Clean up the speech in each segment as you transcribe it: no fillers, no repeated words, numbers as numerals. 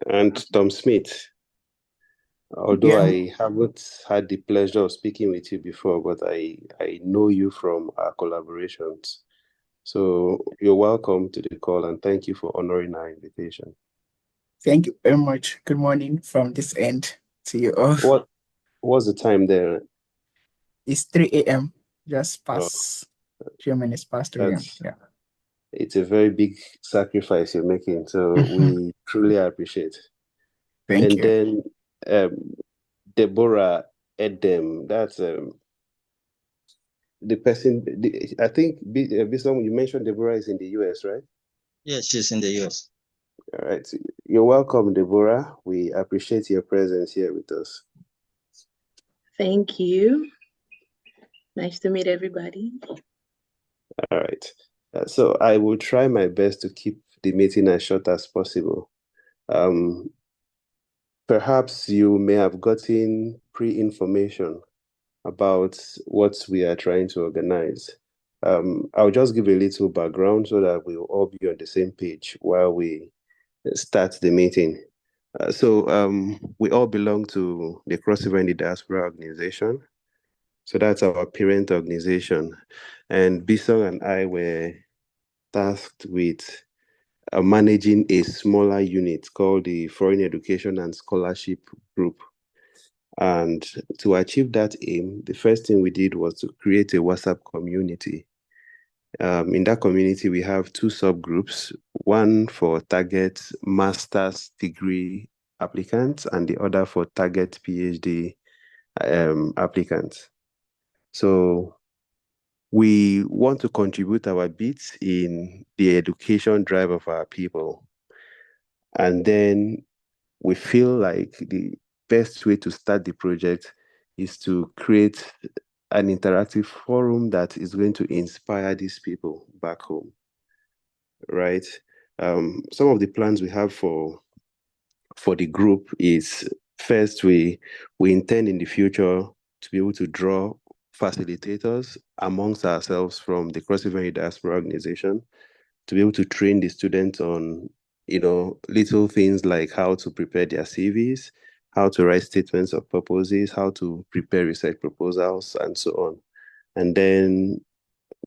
And Tom Smith. Although Yeah, I haven't had the pleasure of speaking with you before, but I know you from our collaborations. So you're welcome to the call and thank you for honoring our invitation. thank you very much. Good morning from this end to you all. What's the time there? It's 3 a.m. Just Oh, past 3 minutes past 3 a.m. that's Yeah. it's a very big sacrifice you're making. So we truly appreciate. Thank And you. then um, Deborah Edem, that's the person. I think based on you mentioned Deborah is in the US, right? Yes, she's in the US. All right. You're welcome, Deborah. We appreciate your presence here with us. Thank you. Nice to meet everybody. All right. So I will try my best to keep the meeting as short as possible. Um, Perhaps you may have gotten pre-information about what we are trying to organize. I'll just give a little background so that we'll all be on the same page while we start the meeting. We all belong to the Crossover in the Diaspora organization. So that's our parent organization. And Bisong and I were tasked with managing a smaller unit called the Foreign Education and Scholarship Group. And to achieve that aim, the first thing we did was to create a WhatsApp community. In that community, we have two subgroups, one for target master's degree applicants and the other for target PhD applicants. So we want to contribute our bits in the education drive of our people. And then we feel like the best way to start the project is to create an interactive forum that is going to inspire these people back home, right? Some of the plans we have for the group is first we intend in the future to be able to draw facilitators amongst ourselves from the Crossover Diaspora organization to be able to train the students on, little things like how to prepare their CVs, how to write statements of purposes, how to prepare research proposals, and so on. And then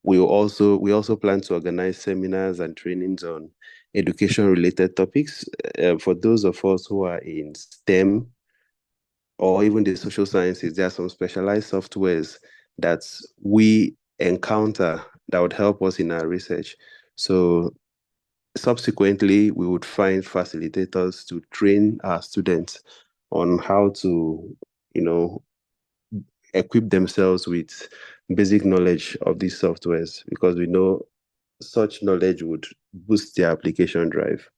we also plan to organize seminars and trainings on education-related topics. For those of us who are in STEM or even the social sciences, there are some specialized softwares that we encounter that would help us in our research. So subsequently, we would find facilitators to train our students on how to, equip themselves with basic knowledge of these softwares because we know such knowledge would boost their application drive.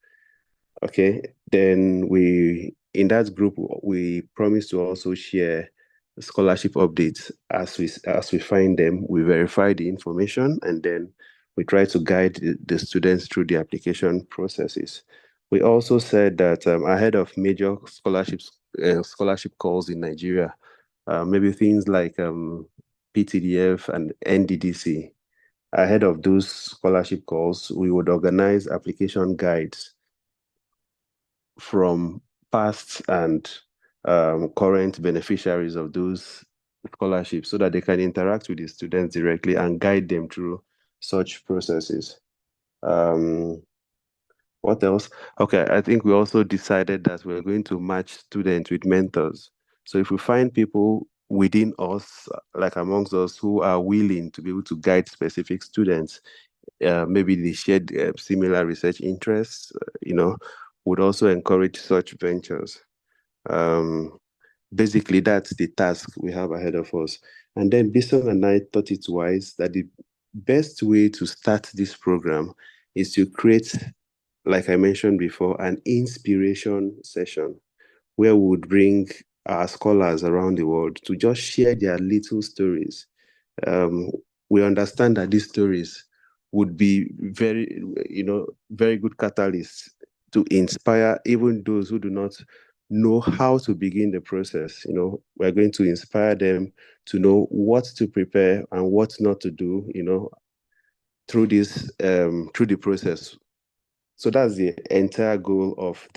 Okay, then in that group we promise to also share scholarship updates as we find them. We verify the information and then we try to guide the students through the application processes. We also said that ahead of major scholarship calls in Nigeria, maybe things like PTDF and NDDC, ahead of those scholarship calls, we would organize application guides from past and current beneficiaries of those scholarships so that they can interact with the students directly and guide them through such processes. What else? Okay, I think we also decided that we're going to match students with mentors. So if we find people within us, like amongst us, who are willing to be able to guide specific students, maybe they shared similar research interests, would also encourage such ventures. Basically, that's the task we have ahead of us. And then Bison and I thought it wise that the best way to start this program is to create, like I mentioned before, an inspiration session where we would bring our scholars around the world to just share their little stories. We understand that these stories would be very, very good catalysts to inspire even those who do not know how to begin the process. We're going to inspire them to know what to prepare and what not to do, through the process. So that's the entire goal of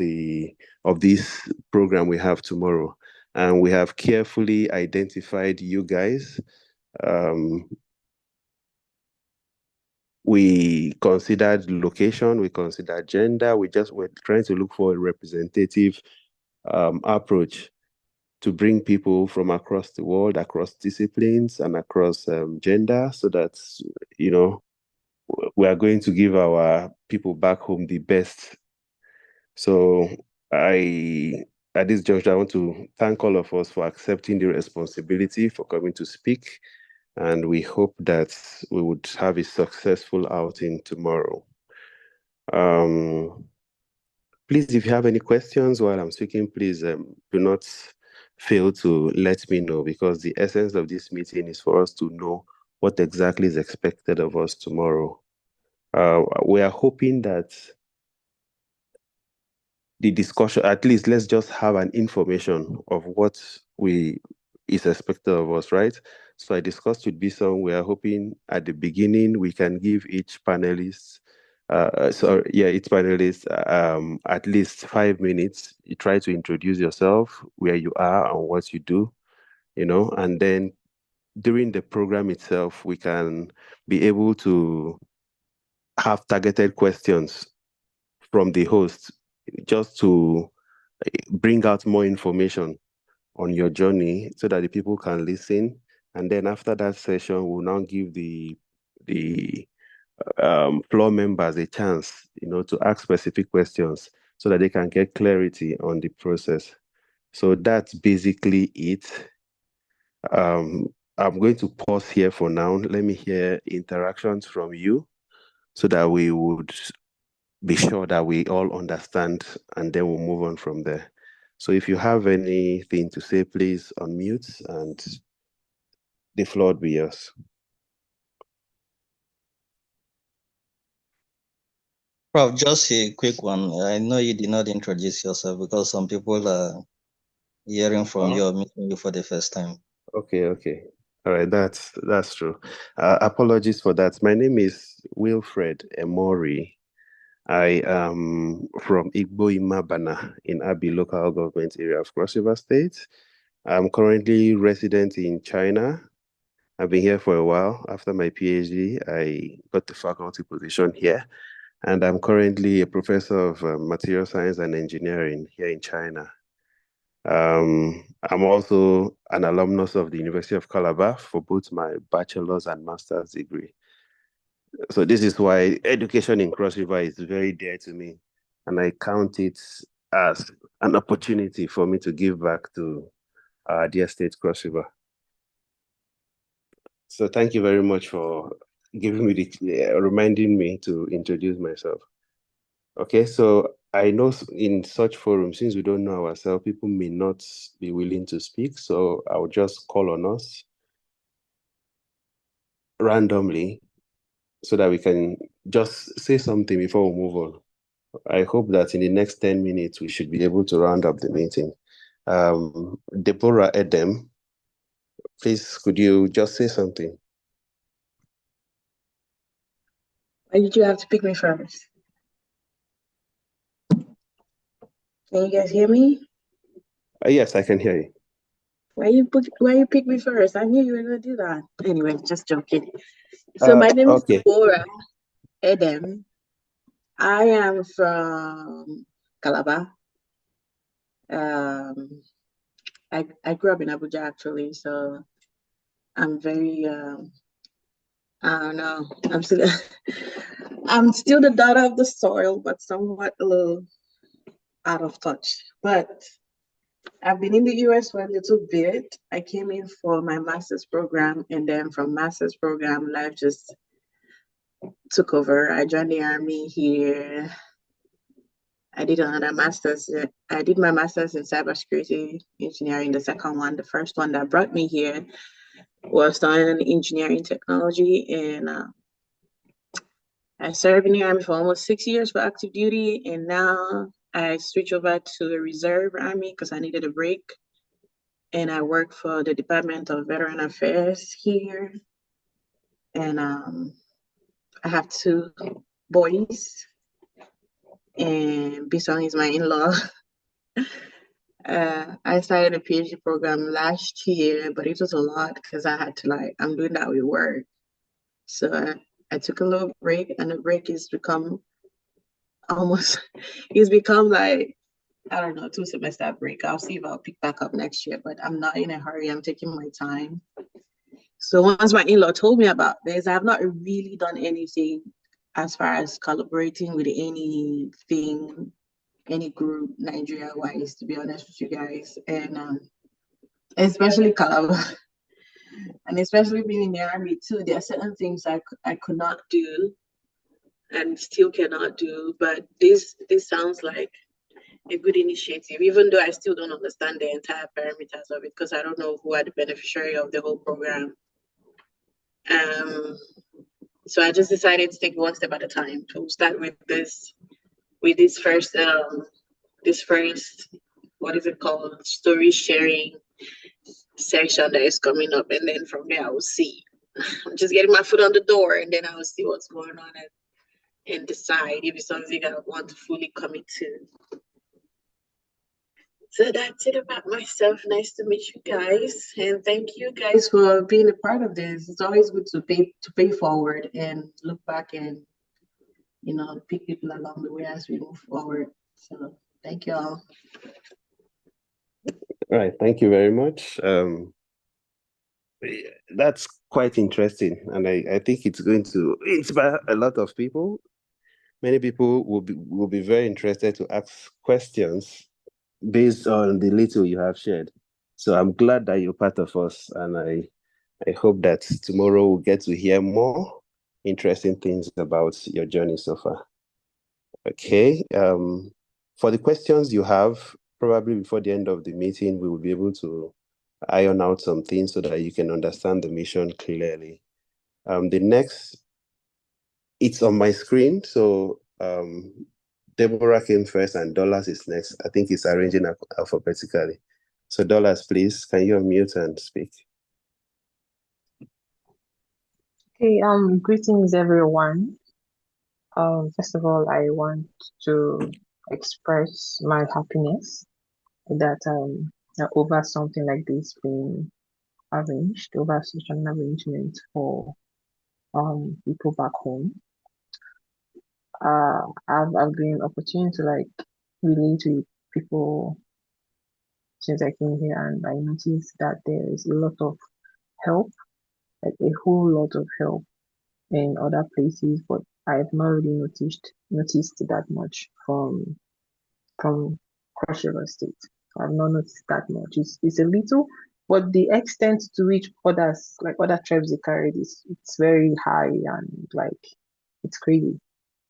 this program we have tomorrow. And we have carefully identified you guys. We considered location, we considered gender, we're trying to look for a representative approach to bring people from across the world, across disciplines, and across gender, so that, we are going to give our people back home the best. So at this juncture, I want to thank all of us for accepting the responsibility for coming to speak, and we hope that we would have a successful outing tomorrow. Please, if you have any questions while I'm speaking, please do not fail to let me know, because the essence of this meeting is for us to know what exactly is expected of us tomorrow. We are hoping that the discussion, at least let's just have an information of what is expected of us, right? So I discussed with Bison, we are hoping at the beginning we can give each panelist, each panelist at least 5 minutes. You try to introduce yourself, where you are and what you do, and then during the program itself, we can be able to have targeted questions from the host, just to bring out more information on your journey so that the people can listen. And then after that session, we'll now give the floor members a chance, to ask specific questions so that they can get clarity on the process. So that's basically it. I'm going to pause here for now. Let me hear interactions from you so that we would be sure that we all understand, and then we'll move on from there. So if you have anything to say, please unmute and the floor will be yours. Prof, just a quick one. I know you did not introduce yourself because some people are hearing from you or meeting you for the first time. Okay. All right, that's true. Apologies for that. My name is Wilfred Emori. I am from Igbo Imabana in Abi local government area of Cross River State. I'm currently resident in China. I've been here for a while. After my PhD, I got the faculty position here, and I'm currently a professor of material science and engineering here in China. I'm also an alumnus of the University of Calabar for both my bachelor's and master's degree. So this is why education in Cross River is very dear to me, and I count it as an opportunity for me to give back to our dear state, Cross River. So thank you very much for giving me reminding me to introduce myself. Okay, so I know in such forums, since we don't know ourselves, people may not be willing to speak. So I'll just call on us randomly so that we can just say something before we move on. I hope that in the next 10 minutes, we should be able to round up the meeting. Deborah Edem, please, could you just say something? Why did you have to pick me first? Can you guys hear me? Yes, I can hear you. Why you pick me first? I knew you were gonna do that. Anyway, just joking. So my name is Deborah Edem. I am from Calabar. I grew up in Abuja actually, so I'm very I don't know. I'm still the daughter of the soil, but somewhat a little out of touch. But I've been in the US for a little bit. I came in for my master's program, and then from master's program, life just took over. I joined the army here. I did another master's. I did my master's in cybersecurity engineering, the second one. The first one that brought me here was done in engineering technology, and I served in the Army for almost 6 years for active duty, and now I switched over to the Reserve Army because I needed a break. And I work for the Department of Veteran Affairs here. And I have 2 boys, and Bisong is my in-law. I started a PhD program last year, but it was a lot because I had to I'm doing that with work. So I took a little break, and the break has become almost, it's become like, I don't know, 2 semester break. I'll see if I'll pick back up next year, but I'm not in a hurry. I'm taking my time. So once my in-law told me about this, I have not really done anything as far as collaborating with anything, any group Nigeria-wise, to be honest with you guys. And especially Calabar. And especially being in the army too, there are certain things I could not do and still cannot do. But this sounds like a good initiative, even though I still don't understand the entire parameters of it because I don't know who are the beneficiary of the whole program. So I just decided to take one step at a time. To start with this first what is it called, story sharing section that is coming up, and then from there I will see. I'm just getting my foot on the door, and then I will see what's going on and decide if it's something I want to fully commit to. So that's it about myself. Nice to meet you guys, and thank you guys for being a part of this. It's always good to pay forward and look back and pick people along the way as we move forward. So thank you all. All right, thank you very much. That's quite interesting, and I think it's going to inspire a lot of people. Many people will be very interested to ask questions based on the little you have shared. So I'm glad that you're part of us, and I hope that tomorrow we'll get to hear more interesting things about your journey so far. Okay. For the questions you have, probably before the end of the meeting, we will be able to iron out some things so that you can understand the mission clearly. The next, it's on my screen, so Deborah came first and Dollars is next. I think it's arranging alphabetically. So Dollars, please, can you unmute and speak? Okay, greetings everyone. First of all, I want to express my happiness that over something like this being arranged, over such an arrangement for people back home. I've been opportunity to relate to people since I came here, and I noticed that there is a lot of help, like a whole lot of help in other places, but I have not really noticed that much from Cross River State. I've not noticed that much. It's a little, but the extent to which others, like other tribes, they carry this, it's very high and it's crazy.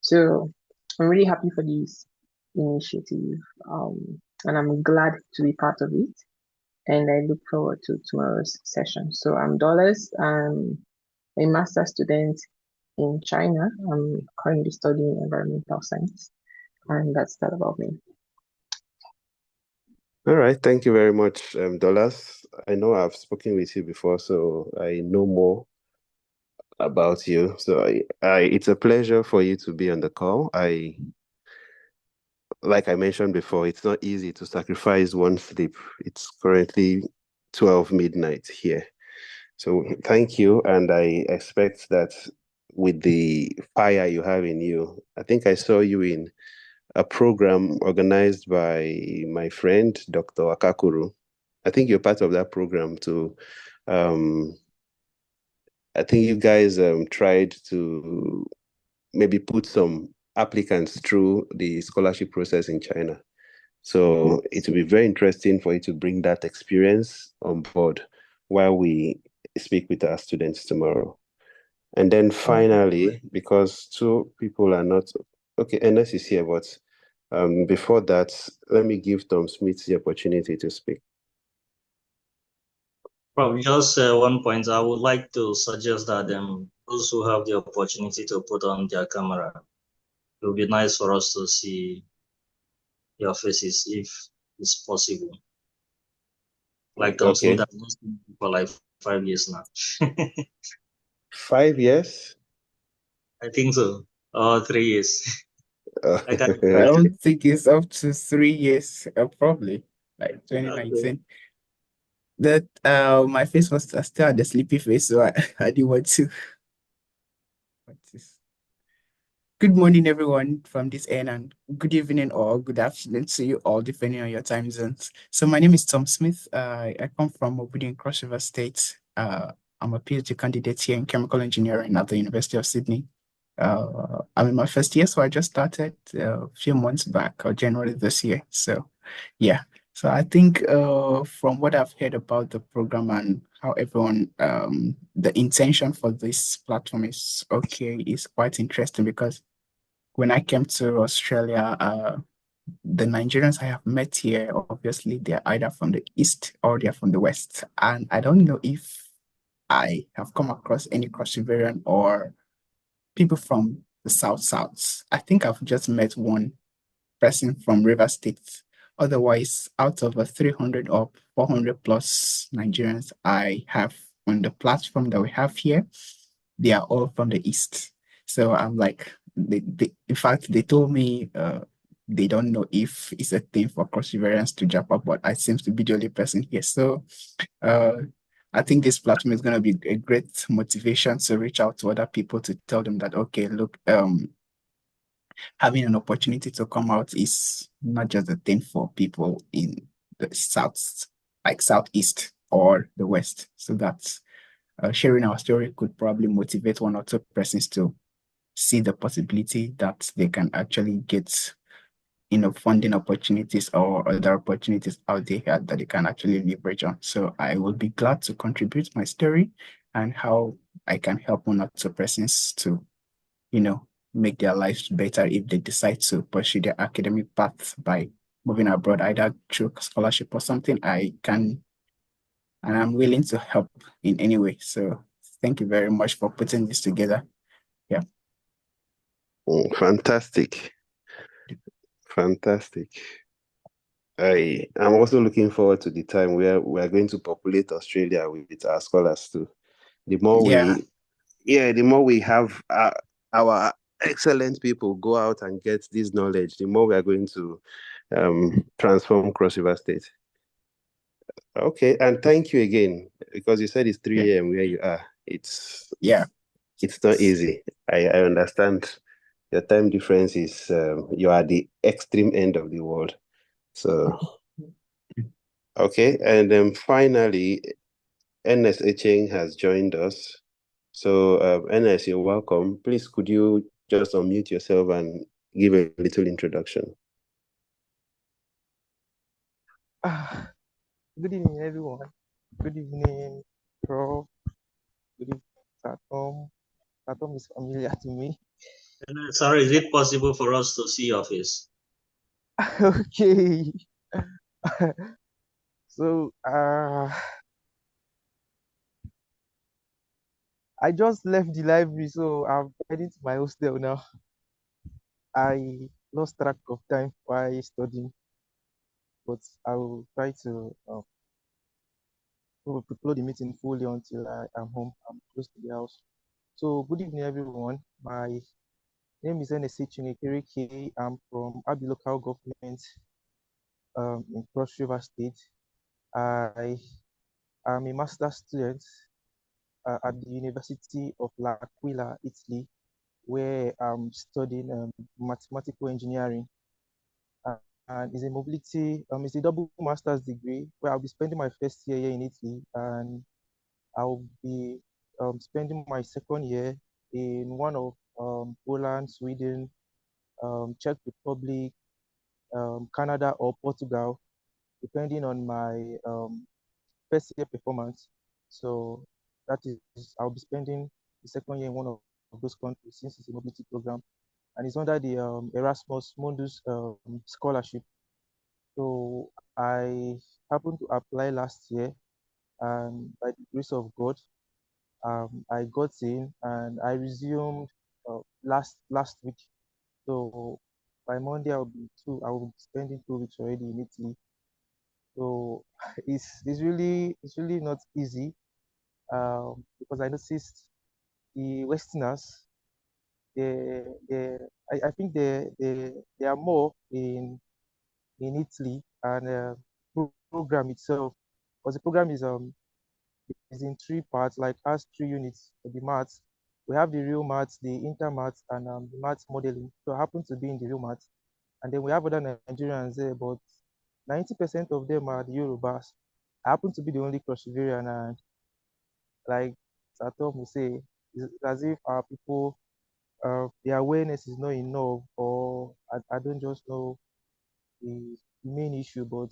So I'm really happy for this initiative, and I'm glad to be part of it. And I look forward to tomorrow's session. So I'm Dollars. I'm a master's student in China. I'm currently studying environmental science, and that's that about me. All right, thank you very much, Dollars. I know I've spoken with you before, so I know more about you. So it's a pleasure for you to be on the call. Like I mentioned before, it's not easy to sacrifice one sleep. It's currently 12 midnight here. So thank you, and I expect that with the fire you have in you, I think I saw you in a program organized by my friend, Dr. Akakuru. I think you're part of that program too. I think you guys tried to maybe put some applicants through the scholarship process in China. So it will be very interesting for you to bring that experience on board while we speak with our students tomorrow. And then finally, because 2 people are not, okay, Ernest is here, but before that, let me give Tom Smith the opportunity to speak. Well, just one point, I would like to suggest that those who have the opportunity to put on their camera, it would be nice for us to see your faces if it's possible. Like Tom Smith, I've not seen for like 5 years now. 5 years? I think so. 3 years. I can't. I don't think it's up to 3 years, probably like Okay. 2019. That my face was still at the sleepy face, so I didn't want to. Good morning, everyone from this end, and good evening or good afternoon to you all, depending on your time zones. So my name is Tom Smith. I come from Obudu Cross River State. I'm a PhD candidate here in chemical engineering at the University of Sydney. I'm in my first year, so I just started a few months back, or January this year. So, yeah. So I think from what I've heard about the program and how everyone, the intention for this platform is okay, is quite interesting because when I came to Australia, the Nigerians I have met here, obviously, they're either from the East or they're from the West. And I don't know if I have come across any cross Riverian or people from the South. I think I've just met one person from River State. Otherwise, out of a 300 or 400 plus Nigerians I have on the platform that we have here, they are all from the East. So I'm like, in fact, they told me they don't know if it's a thing for cross Riverians to jump up, but I seem to be the only person here. So uh, I think this platform is going to be a great motivation to reach out to other people to tell them that, okay, look, having an opportunity to come out is not just a thing for people in the South, like Southeast or the West. So that's sharing our story could probably motivate one or two persons to see the possibility that they can actually get, funding opportunities or other opportunities out there that they can actually leverage on. So I will be glad to contribute my story and how I can help one or two persons to, make their lives better if they decide to pursue their academic path by moving abroad, either through scholarship or something. I can, and I'm willing to help in any way. So thank you very much for putting this together. Yeah. Fantastic. Fantastic. I'm also looking forward to the time where we are going to populate Australia with our scholars too. The more the more we have our excellent people go out and get this knowledge, the more we are going to transform Cross River State. Okay, and thank you again, because you said it's 3 a.m. where you are. It's not easy. I understand your time difference is you are the extreme end of the world. So okay, and then finally, NS Echeng has joined us. So NS, you're welcome. Please, could you just unmute yourself and give a little introduction? Good evening, everyone. Good evening, Prof. Good evening, Satom. Satom is familiar to me. Sorry, is it possible for us to see your face? Okay. So, I just left the library, so I'm heading to my hostel now. I lost track of time while studying, but I will try to upload the meeting fully until I am home. I'm close to the house. So, good evening, everyone. My name is NSC Chinekere. I'm from Abi Local Government in Cross River State. I am a master's student at the University of L'Aquila, Italy, where I'm studying mathematical engineering. And it's a mobility, it's a double master's degree where I'll be spending my first year here in Italy, and I'll be spending my second year in one of Poland, Sweden, Czech Republic, Canada, or Portugal, depending on my first year performance. So that is, I'll be spending the second year in one of those countries since it's a mobility program, and it's under the Erasmus Mundus scholarship. So I happened to apply last year, and by the grace of God, I got in and I resumed last week. So by Monday I will be spending 2 weeks already in Italy. So it's really not easy because I noticed the Westerners I think they are more in Italy, and program itself, because the program is in three parts, like has three units for the maths. We have the real maths, the inter maths, and the maths modeling. So I happen to be in the real maths, and then we have other Nigerians there, but 90% of them are the Yorubas. I happen to be the only cross Riverian, and like Satom will say, it's as if our people, the awareness is not enough, or I don't just know the main issue, but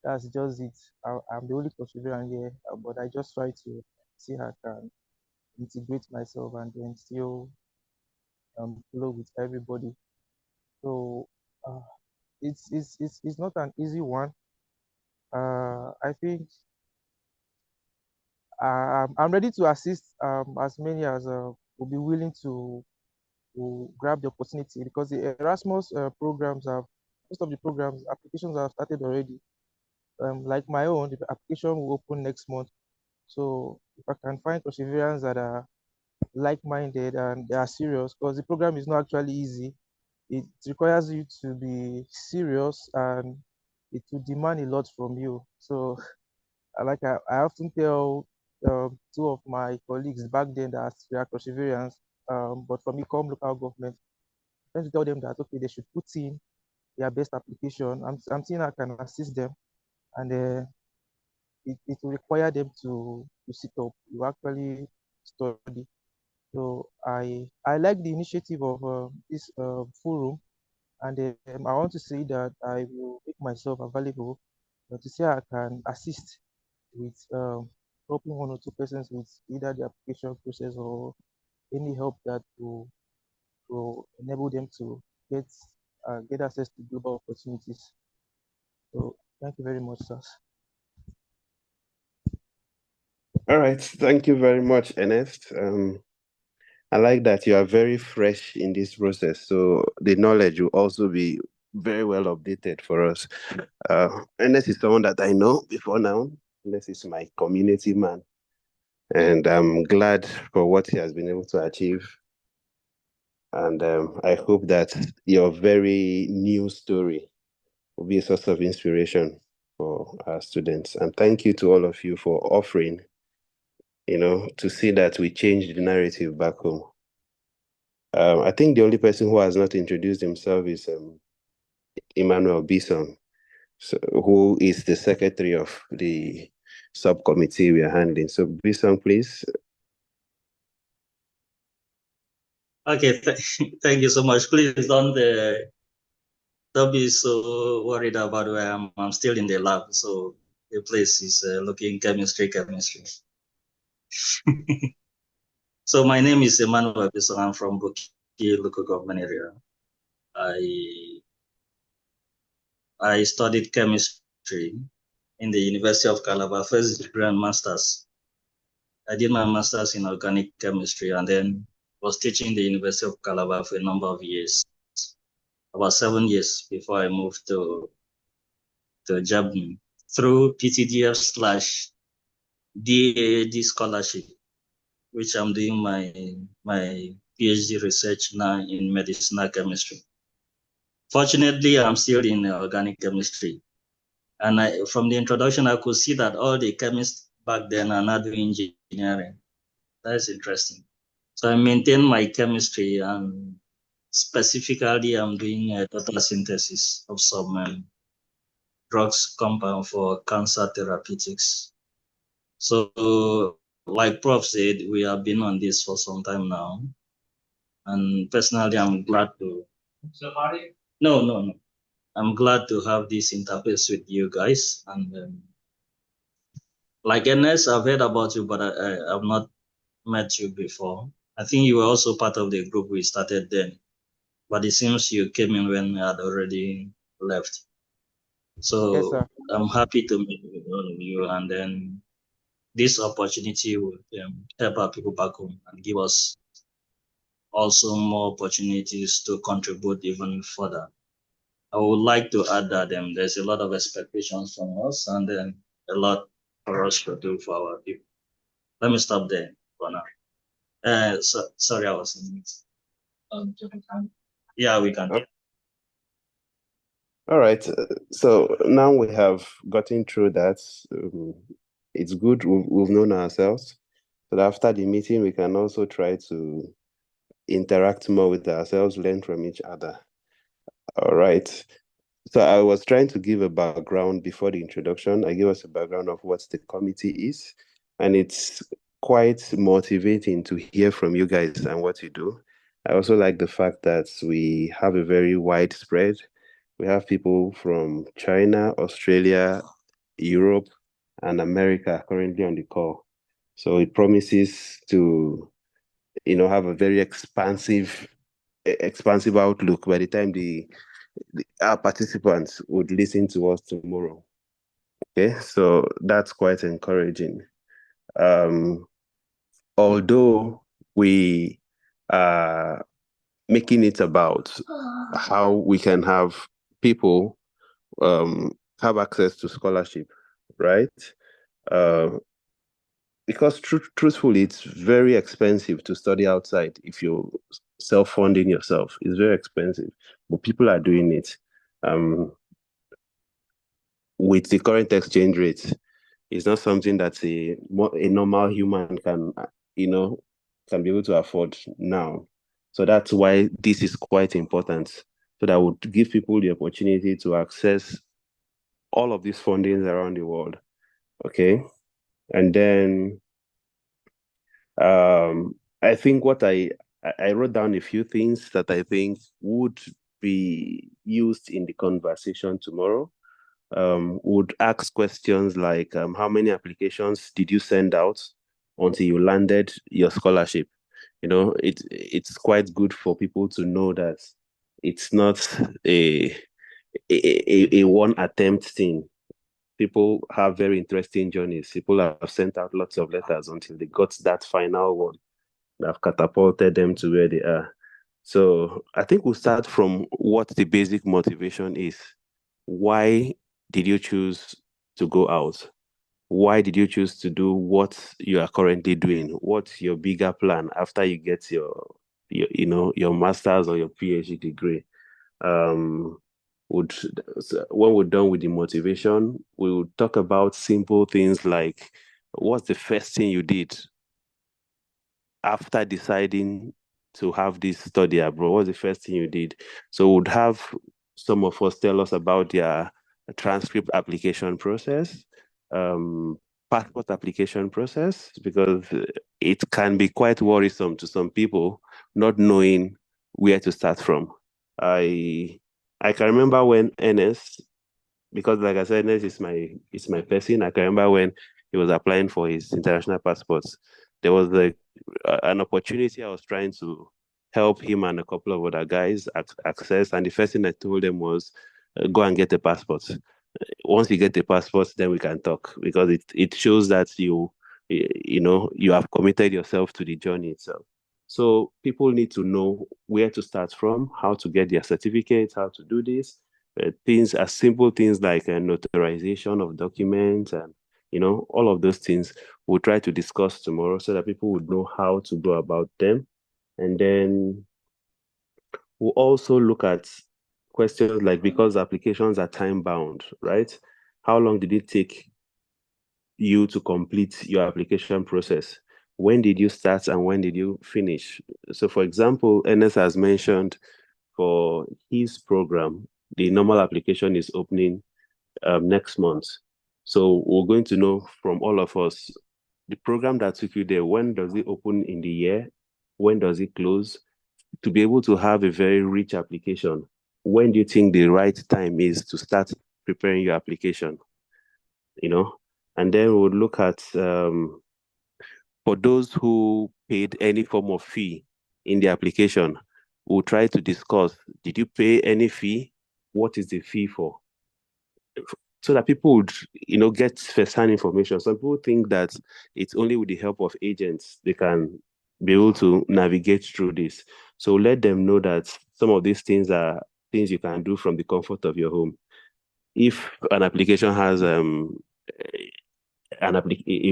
that's just it. I'm the only perseverant here, but I just try to see how I can integrate myself and then still flow with everybody. So uh, it's not an easy one. I think I'm ready to assist as many as will be willing to grab the opportunity, because the Erasmus programs have, most of the programs applications have started already. Like my own, the application will open next month. So if I can find perseverance that are like-minded and they are serious, because the program is not actually easy. It requires you to be serious, and it will demand a lot from you. So I often tell two of my colleagues back then that they are perseverance, but from Ecom local government, I tend to tell them that okay, they should put in their best application. I'm seeing I can assist them, and it will require them to sit up, to actually study. So I like the initiative of this forum, and I want to say that I will make myself available to say I can assist with helping one or two persons with either the application process or any help that will enable them to get access to global opportunities. So thank you very much, sir. All right. Thank you very much, Ernest. I like that you are very fresh in this process, so the knowledge will also be very well updated for us. Ernest is someone that I know before now. Ernest is my community man, and I'm glad for what he has been able to achieve. And I hope that your very new story will be a source of inspiration for our students. And thank you to all of you for offering, to see that we change the narrative back home. I think the only person who has not introduced himself is Emmanuel Bison, who is the secretary of the subcommittee we are handling. So, Bison, please. Okay, thank you so much. Please don't be so worried about where I am. I'm still in the lab, so the place is looking chemistry. So my name is Emmanuel Bison. I'm from Buki local government area. I studied chemistry in the University of Calabar, first degree and master's. I did my master's in organic chemistry and then was teaching the University of Calabar for a number of years, about 7 years before I moved to Germany through PTDF/DAAD scholarship, which I'm doing my PhD research now in medicinal chemistry. Fortunately, I'm still in organic chemistry. And from the introduction, I could see that all the chemists back then are now doing engineering. That's interesting. So I maintain my chemistry, and specifically, I'm doing a total synthesis of some drugs compound for cancer therapeutics. So, like Prof said, we have been on this for some time now. And personally, I'm glad to. No. I'm glad to have this interface with you guys. And like Ernest, I've heard about you, but I have not met you before. I think you were also part of the group we started then, but it seems you came in when I had already left. So Yes, sir. I'm happy to meet with all of you, and then this opportunity will help our people back home and give us also more opportunities to contribute even further. I would like to add that there's a lot of expectations from us, and then a lot for us to do for our people. Let me stop there for now. Sorry, I was in mute. Yeah, we can. All right. So now we have gotten through that. It's good we've known ourselves. But after the meeting, we can also try to interact more with ourselves, learn from each other. All right. So I was trying to give a background before the introduction. I gave us a background of what the committee is, and it's quite motivating to hear from you guys and what you do. I also like the fact that we have a very wide spread. We have people from China, Australia, Europe, and America currently on the call. So it promises to, have a very expansive outlook by the time our participants would listen to us tomorrow. Okay, so that's quite encouraging. Although we are making it about how we can have people have access to scholarship, right? Because truthfully, it's very expensive to study outside if you're self-funding yourself. It's very expensive, but people are doing it. With the current exchange rate, it's not something that a normal human can be able to afford now. So that's why this is quite important. So that would give people the opportunity to access all of these fundings around the world. Okay. And then I think what I wrote down a few things that I think would be used in the conversation tomorrow. Would ask questions like, how many applications did you send out until you landed your scholarship? It's quite good for people to know that it's not a one attempt thing. People have very interesting journeys. People have sent out lots of letters until they got that final one that have catapulted them to where they are. So I think we'll start from what the basic motivation is. Why did you choose to go out? Why did you choose to do what you are currently doing? What's your bigger plan after you get your master's or your PhD degree? When we're done with the motivation, we would talk about simple things like, what's the first thing you did after deciding to have this study abroad? What's the first thing you did? So would have some of us tell us about their transcript application process, passport application process, because it can be quite worrisome to some people not knowing where to start from. I can remember when NS, because like I said, NS is my person. I can remember when he was applying for his international passports. There was an opportunity I was trying to help him and a couple of other guys access, and the first thing I told them was, go and get a passport. Once you get the passport, then we can talk, because it shows that you have committed yourself to the journey itself. So people need to know where to start from, how to get their certificates, how to do this. Things as simple things like notarization of documents and all of those things we'll try to discuss tomorrow so that people would know how to go about them. And then we'll also look at questions like, because applications are time bound, right? How long did it take you to complete your application process? When did you start and when did you finish? So for example, Ernest has mentioned for his program, the normal application is opening next month. So we're going to know from all of us, the program that took you there, when does it open in the year? When does it close? To be able to have a very rich application, when do you think the right time is to start preparing your application? And then we'll look at, for those who paid any form of fee in the application, we'll try to discuss, did you pay any fee? What is the fee for? So that people would, get first-hand information. Some people think that it's only with the help of agents they can be able to navigate through this. So let them know that some of these things are things you can do from the comfort of your home. If an application has a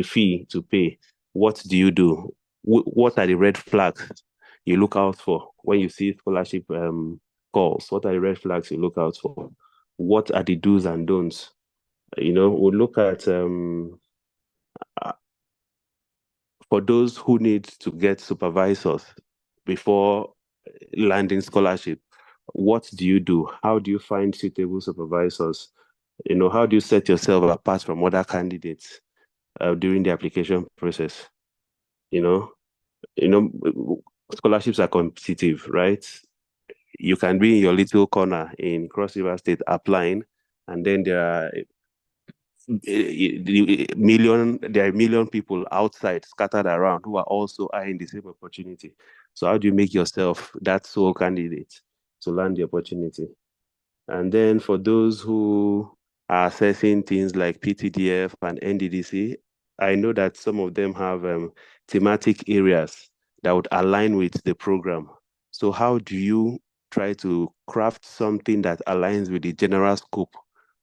fee to pay, what do you do? What are the red flags you look out for when you see scholarship calls? What are the red flags you look out for? What are the do's and don'ts? We'll look at for those who need to get supervisors before landing scholarship. What do you do? How do you find suitable supervisors? How do you set yourself apart from other candidates during the application process? Scholarships are competitive, right? You can be in your little corner in Cross River State applying, and then there are a million people outside scattered around who are also eyeing the same opportunity. So how do you make yourself that sole candidate to land the opportunity? And then for those who are assessing things like PTDF and NDDC, I know that some of them have thematic areas that would align with the program. So how do you try to craft something that aligns with the general scope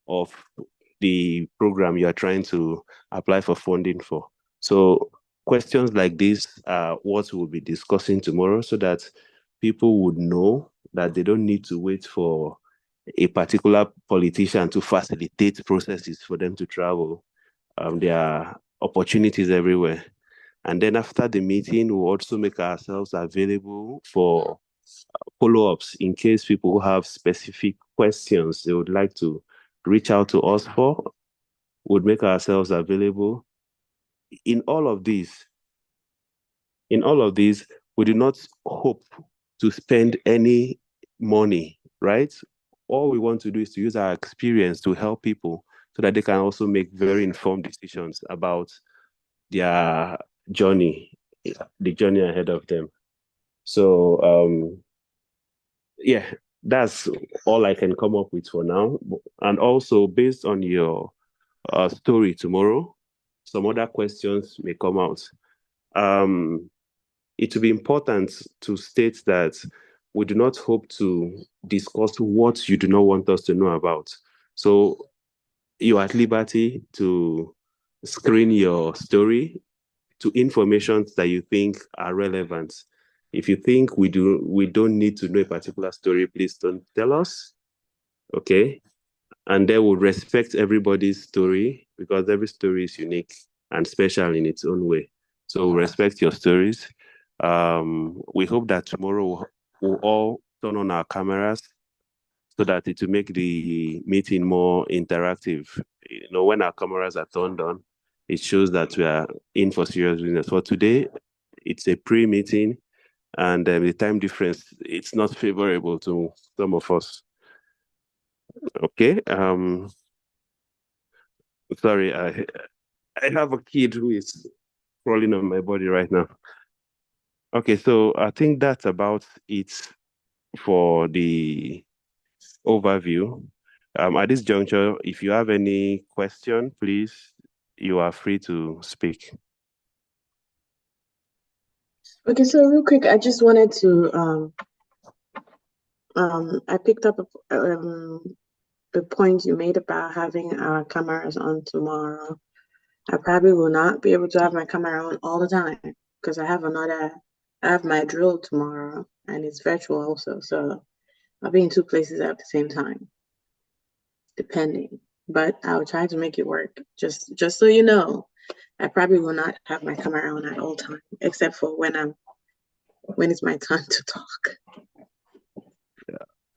of the program you are trying to apply for funding for? So questions like this are what we'll be discussing tomorrow, so that people would know that they don't need to wait for a particular politician to facilitate processes for them to travel. There are opportunities everywhere. And then after the meeting, we'll also make ourselves available for follow-ups in case people have specific questions they would like to reach out to us for. We'll make ourselves available. In all of these, we do not hope to spend any money, right? All we want to do is to use our experience to help people so that they can also make very informed decisions about their journey, the journey ahead of them. So, yeah, that's all I can come up with for now. And also, based on your story tomorrow, some other questions may come out. It will be important to state that we do not hope to discuss what you do not want us to know about. So you are at liberty to screen your story to information that you think are relevant. If you think we don't need to know a particular story, please don't tell us. Okay? And they will respect everybody's story, because every story is unique and special in its own way. So we'll respect your stories. We hope that tomorrow we'll all turn on our cameras so that it will make the meeting more interactive. When our cameras are turned on, it shows that we are in for serious business. For today, it's a pre-meeting, and the time difference, it's not favorable to some of us. Okay. Sorry, I have a kid who is crawling on my body right now. Okay, so I think that's about it for the overview. At this juncture, if you have any question, please, you are free to speak. Okay, so real quick, I just wanted to I picked up the point you made about having our cameras on tomorrow. I probably will not be able to have my camera on all the time because I have my drill tomorrow and it's virtual also. So I'll be in two places at the same time, depending. But I'll try to make it work. Just so you know, I probably will not have my camera on at all times, except for when it's my time to talk.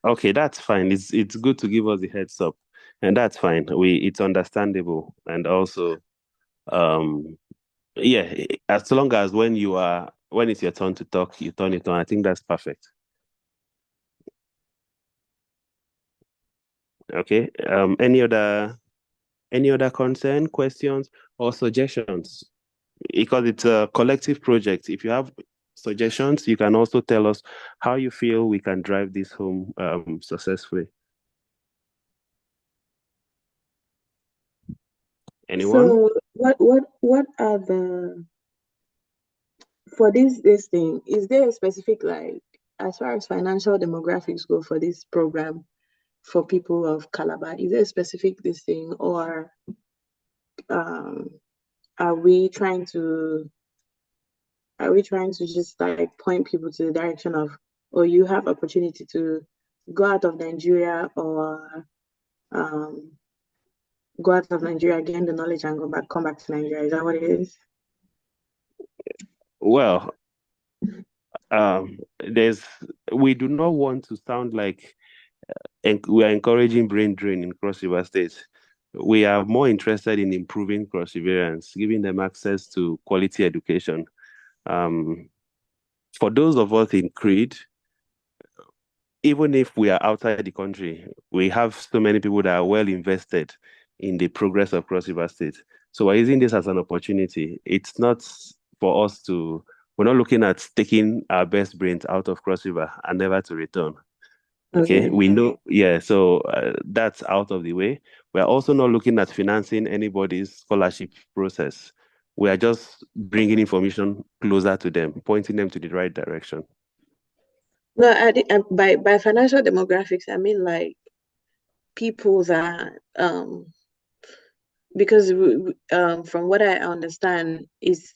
Okay, that's fine. It's good to give us the heads up, and that's fine. It's understandable, and also, yeah, as long as when it's your turn to talk, you turn it on. I think that's perfect. Okay. Any other concern, questions, or suggestions? Because it's a collective project. If you have suggestions, you can also tell us how you feel we can drive this home successfully. Anyone? So what are for this thing? Is there a specific, like, as far as financial demographics go for this program for people of Calabar? Is there a specific this thing, or are we trying to are we trying to just like point people to the direction of, or you have opportunity to go out of Nigeria or go out of Nigeria, gain the knowledge, and come back to Nigeria? Is that what it is? Well, we do not want to sound like we are encouraging brain drain in Cross River State. We are more interested in improving Cross Riverians, giving them access to quality education. For those of us in CRID, even if we are outside the country, we have so many people that are well invested in the progress of Cross River State. So we're using this as an opportunity. It's not for us to, we're not looking at taking our best brains out of Cross River and never to return. Okay, we know, yeah, so that's out of the way. We're also not looking at financing anybody's scholarship process. We are just bringing information closer to them, pointing them to the right direction. No, by financial demographics, I mean like people that because from what I understand, is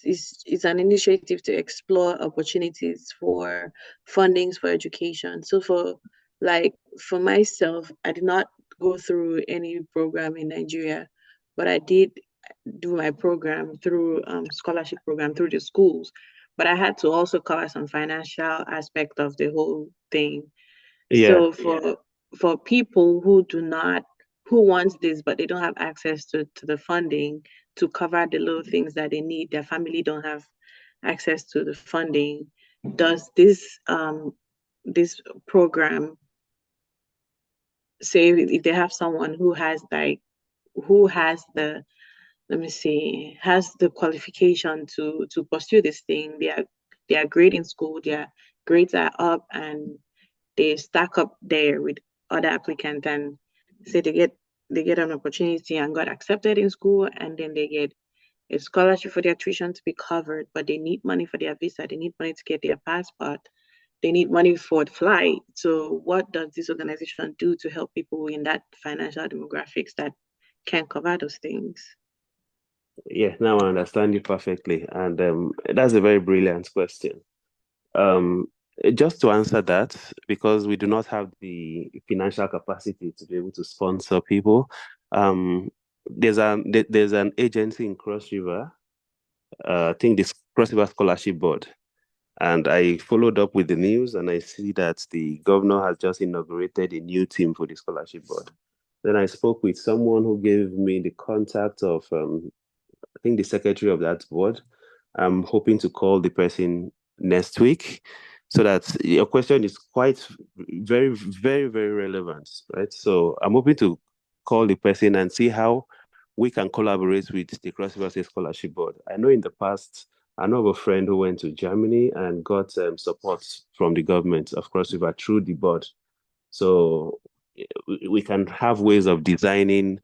an initiative to explore opportunities for fundings for education. So for myself, I did not go through any program in Nigeria, but I did do my program through scholarship program through the schools. But I had to also cover some financial aspect of the whole thing. Yeah. So for people who wants this but they don't have access to the funding to cover the little things that they need, their family don't have access to the funding, does this program say if they have someone who has the has the qualification to pursue this thing, they are great in school, their grades are up and they stack up there with other applicants, and say they get an opportunity and got accepted in school, and then they get a scholarship for their tuition to be covered, but they need money for their visa, they need money to get their passport, they need money for the flight. So what does this organization do to help people in that financial demographics that can cover those things? Yeah, now I understand you perfectly. And that's a very brilliant question. Just to answer that, because we do not have the financial capacity to be able to sponsor people, there's an agency in Cross River, I think this Cross River Scholarship Board. And I followed up with the news and I see that the governor has just inaugurated a new team for the scholarship board. Then I spoke with someone who gave me the contact of, I think, the secretary of that board. I'm hoping to call the person next week, so that your question is quite very, very, very relevant, right? So I'm hoping to call the person and see how we can collaborate with the Cross River State Scholarship Board. I know in the past, I know of a friend who went to Germany and got support from the government of Cross River through the board. So we can have ways of designing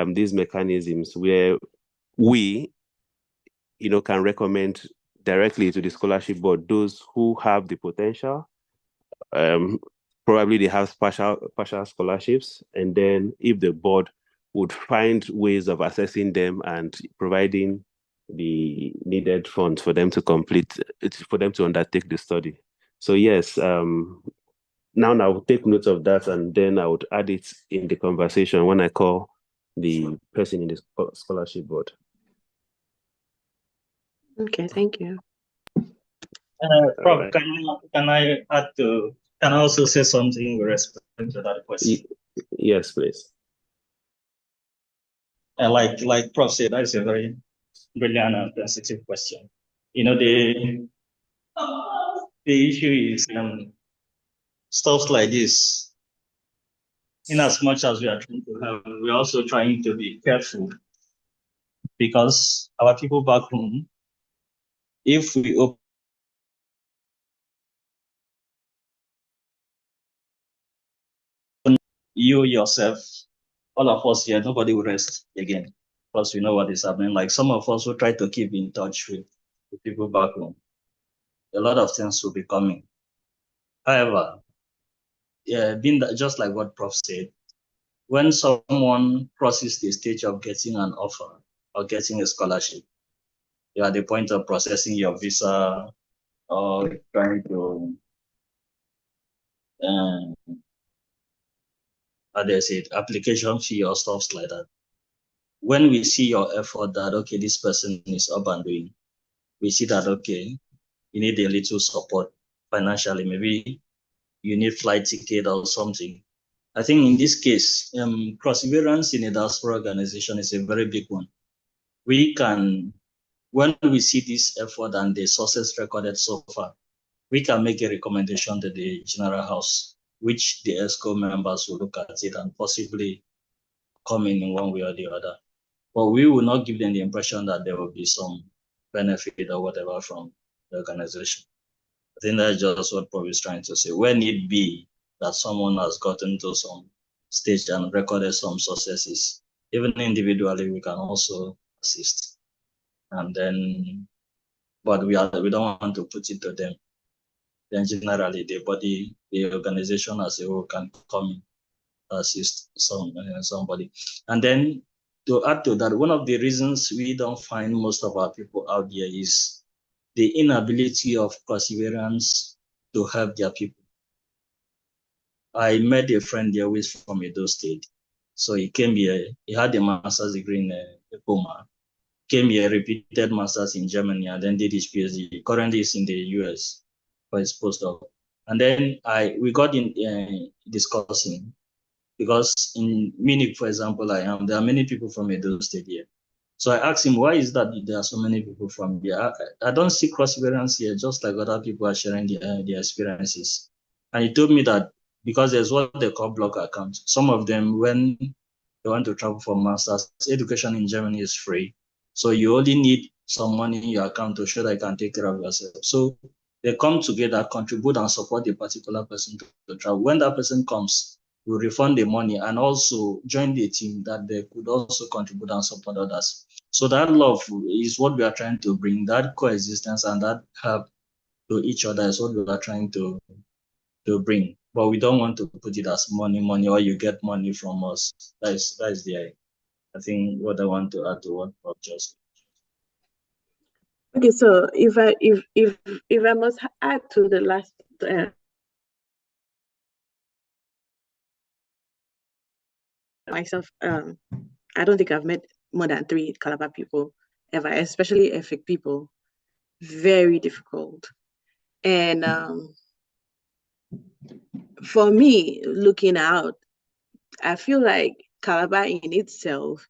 these mechanisms where we, can recommend directly to the scholarship board those who have the potential. Probably they have partial scholarships, and then if the board would find ways of assessing them and providing the needed funds for them to undertake the study. So yes, now I will take note of that, and then I would add it in the conversation when I call the person in the scholarship board. Okay, thank you. Prof, right. can I also say something with respect to that question? Yes, please. Like Prof said, that's a very brilliant and sensitive question. The issue is stuff like this. In as much as we are trying to help, we're also trying to be careful, because our people back home, if we open you yourself, all of us here, nobody will rest again, because we know what is happening. Like some of us who try to keep in touch with the people back home, a lot of things will be coming. However, being that, just like what Prof said, when someone crosses the stage of getting an offer or getting a scholarship, you're at the point of processing your visa, or trying to how do I say it, application fee or stuff like that. When we see your effort that okay, this person is up and doing, we see that okay, you need a little support financially. Maybe you need flight ticket or something. I think in this case, perseverance in a diaspora organization is a very big one. We can, when we see this effort and the success recorded so far, we can make a recommendation to the General House, which the ESCO members will look at it and possibly come in one way or the other. But we will not give them the impression that there will be some benefit or whatever from the organization. I think that's just what Paul is trying to say. When it be that someone has gotten to some stage and recorded some successes, even individually, we can also assist. And then, but we don't want to put it to them. Then generally, the body, the organization as a whole can come in, assist somebody. And then to add to that, one of the reasons we don't find most of our people out there is the inability of perseverance to help their people. I met a friend there who is from Edo State. So he came here, he had a master's degree in Epoma, came here, repeated master's in Germany, and then did his PhD. Currently he's in the US for his postdoc. And then we got in discussing, because in Munich, for example, there are many people from Edo State here. So I asked him, why is that there are so many people from here? I don't see cross-variance here, just like other people are sharing their experiences. And he told me that because there's what they call block accounts. Some of them, when they want to travel for masters, education in Germany is free. So you only need some money in your account to show that you can take care of yourself. So they come together, contribute and support a particular person to travel. When that person comes, we refund the money and also join the team that they could also contribute and support others. So that love is what we are trying to bring, that coexistence and that help to each other is what we are trying to bring. But we don't want to put it as money, or you get money from us. That's the I think what I want to add to what Bob just. Okay, so if I must add to the last myself, I don't think I've met more than 3 Calabar people ever, especially Efik people. Very difficult. And for me, looking out, I feel like Calabar in itself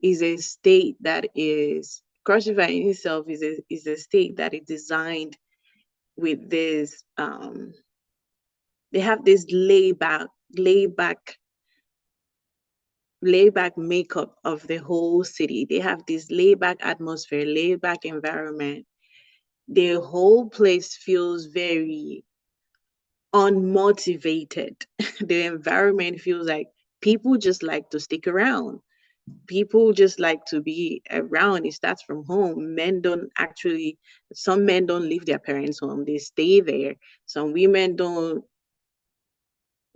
is a state that is, Cross River in itself is a state that is designed with this, they have this layback makeup of the whole city. They have this layback atmosphere, layback environment. The whole place feels very unmotivated. The environment feels like people just like to stick around. People just like to be around. It starts from home. Some men don't leave their parents' home. They stay there. Some women don't.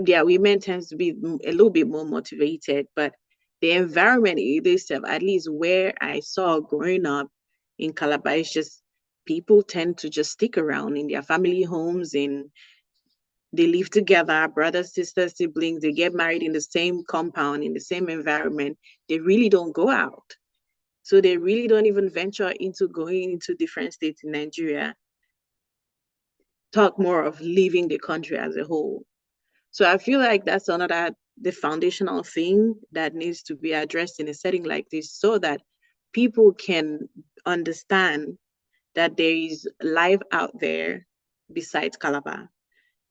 Yeah, women tends to be a little bit more motivated, but the environment itself, at least where I saw growing up in Calabar, is just people tend to just stick around in their family homes, and they live together, brothers, sisters, siblings, they get married in the same compound, in the same environment. They really don't go out. So they really don't even venture into going into different states in Nigeria. Talk more of leaving the country as a whole. So I feel like that's the foundational thing that needs to be addressed in a setting like this, so that people can understand that there is life out there besides Calabar.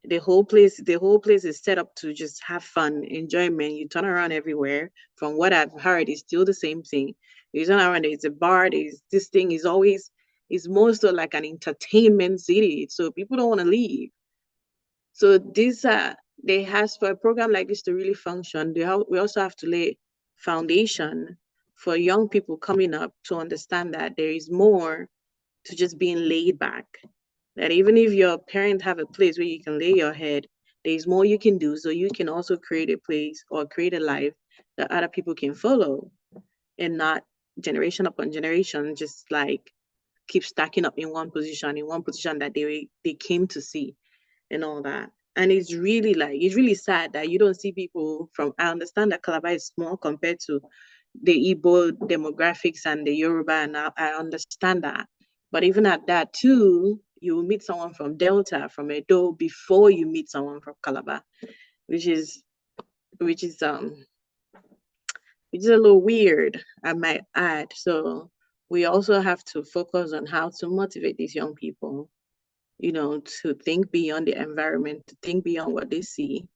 The whole place is set up to just have fun, enjoyment. You turn around everywhere. From what I've heard, it's still the same thing. You turn around, it's a bar, this thing is always, it's more so like an entertainment city. So people don't want to leave. So for a program like this to really function, we also have to lay foundation for young people coming up to understand that there is more to just being laid back. That even if your parents have a place where you can lay your head, there's more you can do. So you can also create a place or create a life that other people can follow, and not generation upon generation, just like keep stacking up in one position that they came to see and all that. And it's really sad that you don't see people from, I understand that Calabar is small compared to the Igbo demographics and the Yoruba, and I understand that. But even at that too, you will meet someone from Delta, from Edo, before you meet someone from Calabar, which is a little weird, I might add. So we also have to focus on how to motivate these young people, to think beyond the environment, to think beyond what they see,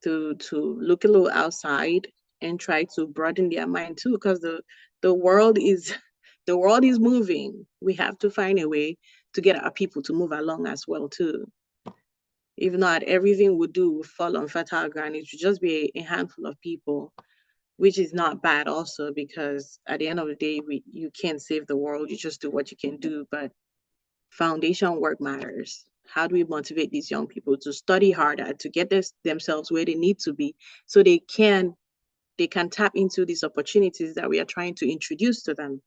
to look a little outside and try to broaden their mind too, because the world is moving. We have to find a way to get our people to move along as well too. If not, everything we do will fall on fertile ground. It should just be a handful of people, which is not bad also, because at the end of the day, you can't save the world. You just do what you can do, but foundation work matters. How do we motivate these young people to study harder, to get themselves where they need to be, so they can tap into these opportunities that we are trying to introduce to them?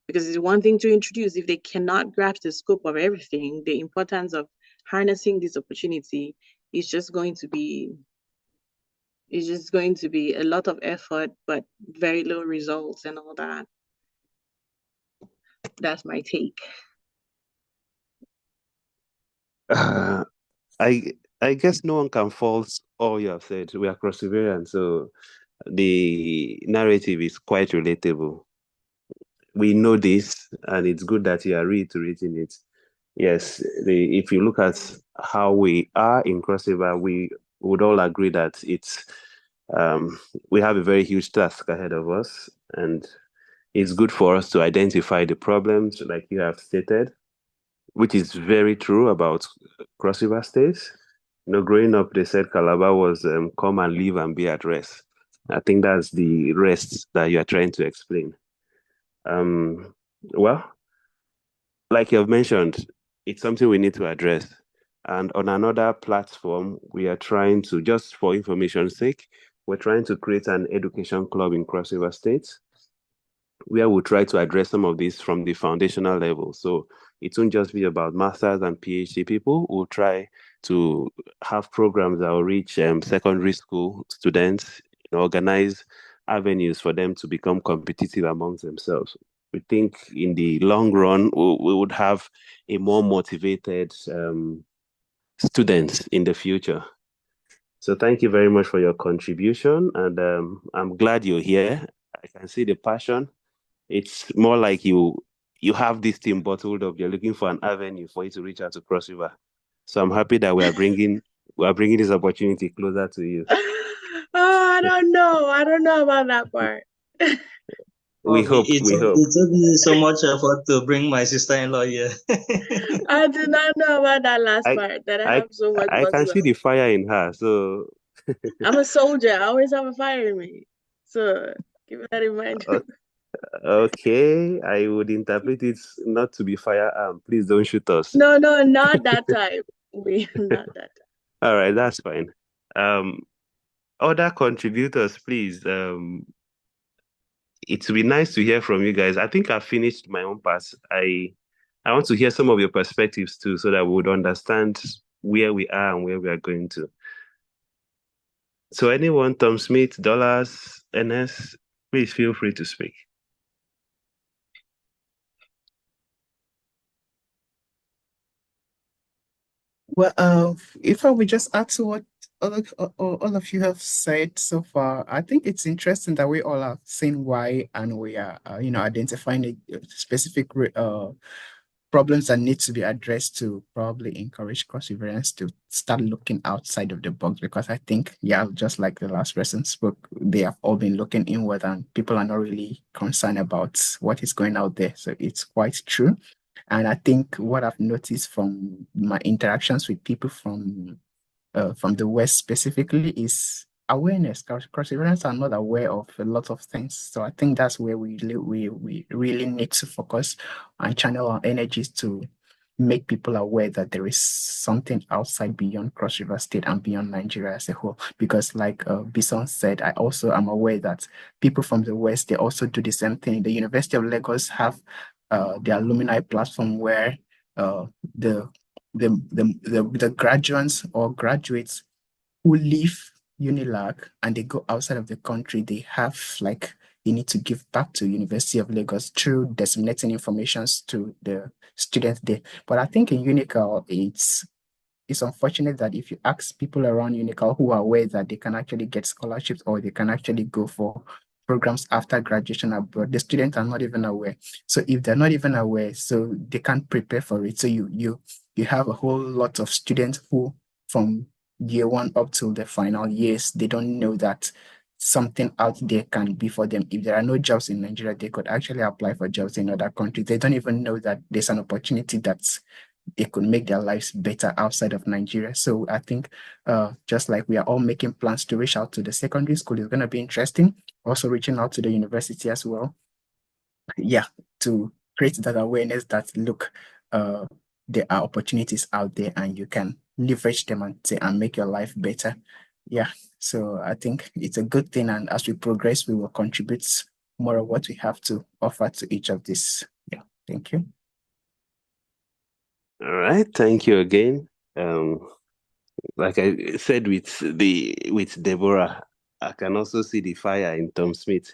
Because it's one thing to introduce. If they cannot grasp the scope of everything, the importance of harnessing this opportunity is just going to be a lot of effort, but very low results and all that. That's my take. I guess no one can fault all you have said. We are cross Riverians, so the narrative is quite relatable. We know this, and it's good that you are reiterating it. Yes, if you look at how we are in Cross River, we would all agree that we have a very huge task ahead of us, and it's good for us to identify the problems, like you have stated, which is very true about Cross River State. Growing up, they said Calabar was come and live and be at rest. I think that's the rest that you are trying to explain. Well, like you've mentioned, it's something we need to address. And on another platform, we are trying to, just for information's sake, we're trying to create an education club in Cross River State, where we'll try to address some of this from the foundational level. So it won't just be about masters and PhD people. We'll try to have programs that will reach secondary school students, organize avenues for them to become competitive amongst themselves. We think in the long run, we would have a more motivated students in the future. So thank you very much for your contribution. And I'm glad you're here. I can see the passion. It's more like you have this thing bottled up. You're looking for an avenue for you to reach out to Cross River. So I'm happy that we are bringing this opportunity closer to you. I don't know about that part. We hope. It took me so much effort to bring my sister-in-law here. I do not know about that last part. That I have so much. I can see the fire in her. So I'm a soldier. I always have a fire in me. So keep that in mind. Okay, I would interpret it not to be firearm. Please don't shoot us. No, not that type. Not that type. All right, that's fine. Other contributors, please. It would be nice to hear from you guys. I think I've finished my own part. I want to hear some of your perspectives too, so that we would understand where we are and where we are going to. So anyone, Tom Smith, Dollars, NS, please feel free to speak. Well, if I would just add to what all of you have said so far, I think it's interesting that we all are saying why, and we are, identifying a specific problems that need to be addressed to probably encourage Cross Riverians to start looking outside of the box. Because I think, just like the last person spoke, they have all been looking inward, and people are not really concerned about what is going out there. So it's quite true. And I think what I've noticed from my interactions with people from the West specifically is awareness. Cross Riverians are not aware of a lot of things. So I think that's where we really need to focus and channel our energies to make people aware that there is something outside beyond Cross River State and beyond Nigeria as a whole. Because like Bison said, I also am aware that people from the West, they also do the same thing. The University of Lagos have the alumni platform where the the graduates or graduates who leave Unilag and they go outside of the country, they have like they need to give back to University of Lagos through disseminating informations to the students there. But I think in Unical, it's unfortunate that if you ask people around Unical who are aware that they can actually get scholarships or they can actually go for programs after graduation abroad, the students are not even aware. So if they're not even aware, so they can't prepare for it. So you have a whole lot of students who from year one up till the final years, they don't know that something out there can be for them. If there are no jobs in Nigeria, they could actually apply for jobs in other countries. They don't even know that there's an opportunity that's they could make their lives better outside of Nigeria. So I think just like we are all making plans to reach out to the secondary school, is going to be interesting. Also reaching out to the university as well. Yeah, to create that awareness that look, there are opportunities out there and you can leverage them and make your life better. Yeah, so I think it's a good thing. And as we progress, we will contribute more of what we have to offer to each of these. Yeah, thank you. All right, thank you again. Like I said with Deborah, I can also see the fire in Tom Smith.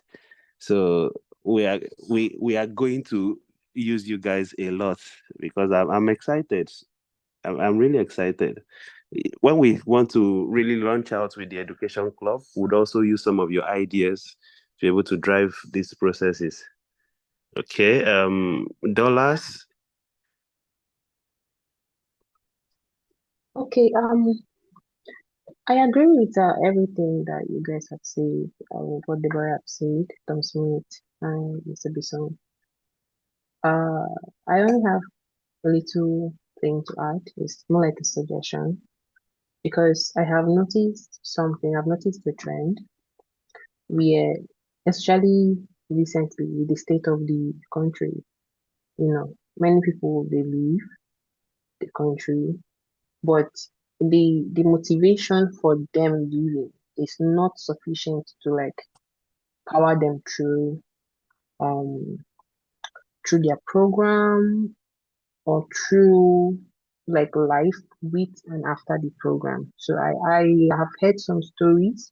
So we are going to use you guys a lot because I'm excited. I'm really excited. When we want to really launch out with the education club, we'd also use some of your ideas to be able to drive these processes. Okay, dollars. Okay, I agree with everything that you guys have said, what Deborah have said, Tom Smith and Mr. Bison. I only have a little thing to add. It's more like a suggestion because I have noticed something. I've noticed the trend where, especially recently, with the state of the country, many people they leave the country, but the motivation for them leaving is not sufficient to like power them um through their program or through like life with and after the program. So I have heard some stories.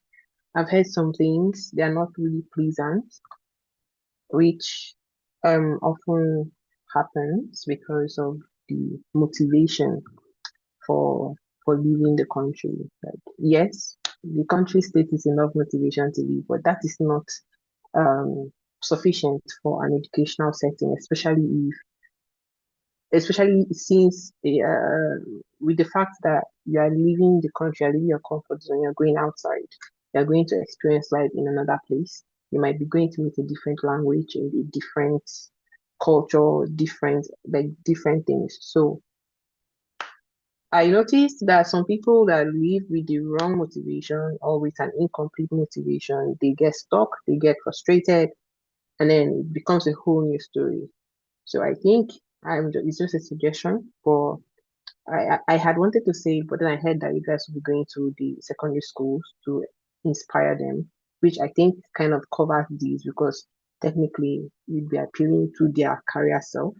I've heard some things. They are not really pleasant, which often happens because of the motivation for leaving the country. Like yes, the country state is enough motivation to leave, but that is not um sufficient for an educational setting, especially since with the fact that you are leaving the country, you're leaving your comfort zone, you're going outside, you're going to experience life in another place. You might be going to meet a different language, a different culture, different things. So I noticed that some people that leave with the wrong motivation or with an incomplete motivation, they get stuck, they get frustrated, and then it becomes a whole new story. So I think it's just a suggestion, but I had wanted to say, but then I heard that you guys will be going to the secondary schools to inspire them, which I think kind of covers these because technically you'd be appealing to their career self,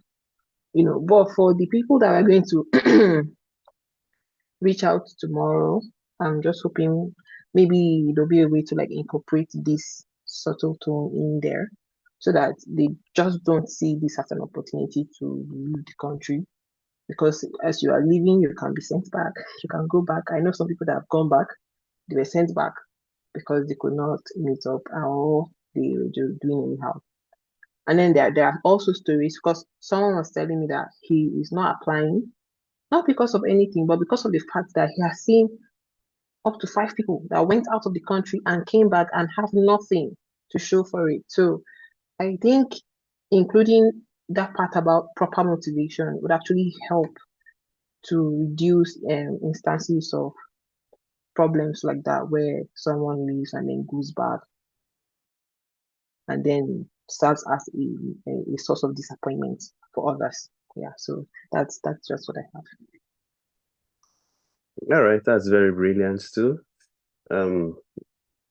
But for the people that are going to reach out tomorrow, I'm just hoping maybe there'll be a way to like incorporate this subtle tone in there so that they just don't see this as an opportunity to leave the country because as you are leaving, you can be sent back. You can go back. I know some people that have gone back, they were sent back because they could not meet up or they were just doing anyhow. And then there are also stories because someone was telling me that he is not applying, not because of anything, but because of the fact that he has seen up to 5 people that went out of the country and came back and have nothing to show for it. So I think including that part about proper motivation would actually help to reduce instances of problems like that where someone leaves and then goes back and then serves as a source of disappointment for others. Yeah, so that's just what I have. All right, that's very brilliant too.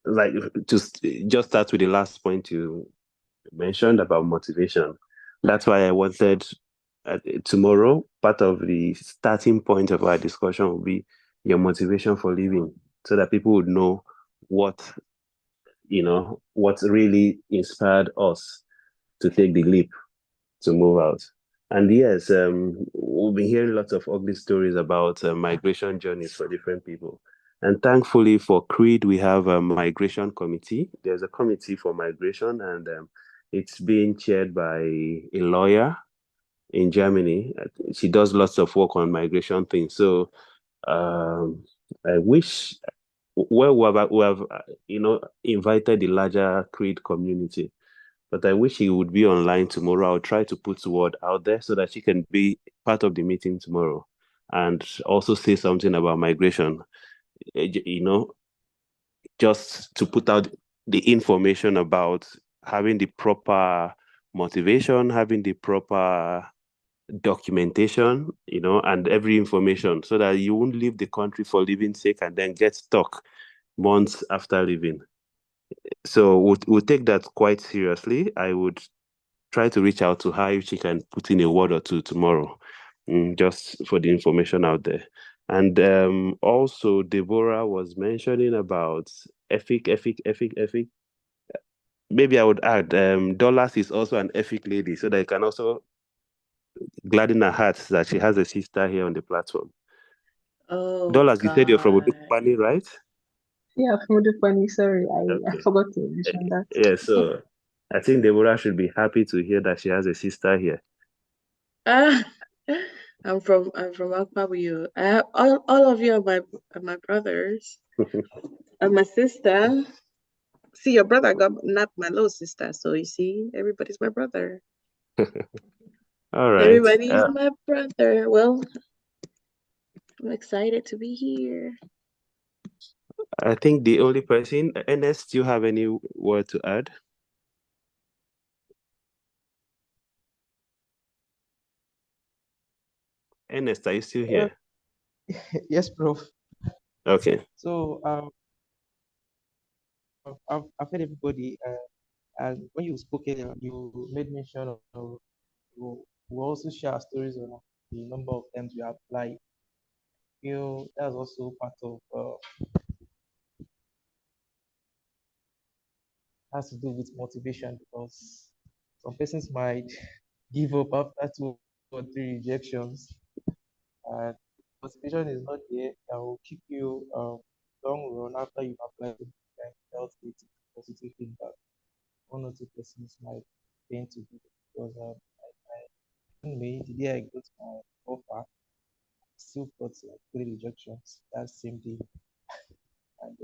Like just start with the last point you mentioned about motivation. That's why I wanted tomorrow, part of the starting point of our discussion will be your motivation for living, so that people would know what, what really inspired us to take the leap to move out. And yes, we've been hearing lots of ugly stories about migration journeys for different people. And thankfully for CRID, we have a migration committee. There's a committee for migration, and it's being chaired by a lawyer in Germany. She does lots of work on migration things. So um, I wish, well, we have invited the larger CRID community, but I wish he would be online tomorrow. I'll try to put the word out there so that she can be part of the meeting tomorrow and also say something about migration. You know, just to put out the information about having the proper motivation, having the proper documentation, and every information, so that you won't leave the country for living sake and then get stuck months after leaving. So we'll take that quite seriously. I would try to reach out to her if she can put in a word or two tomorrow, just for the information out there. And also, Deborah was mentioning about ethic. Maybe I would add, Dollars is also an ethic lady, so that you can also gladden her heart that she has a sister here on the platform. Oh Dollars, you said you're from God. Udupani, right? Yeah, from the funny, sorry, I Okay. forgot to mention that. Yeah, so I think Deborah should be happy to hear that she has a sister here. Ah, I'm from Akpabuyo. I have all of you are my brothers and my sister. See, your brother got not my little sister, so you see, everybody's my brother. All right. Everybody's my brother. Well, I'm excited to be here. I think the only person, Ernest, do you have any word to add? Ernest, are you still here? Yes, Prof. Okay. So I've heard everybody, and when you spoke earlier, you made mention of you also share stories on the number of times you applied. That's also part of has to do with motivation, because some persons might give up after 2 or 3 rejections, and motivation is not there. That will keep you long run after you've applied to and felt with positive feedback. 1 or 2 persons might tend to do it, because me, the day I got my offer, I still got 3 rejections that same day, and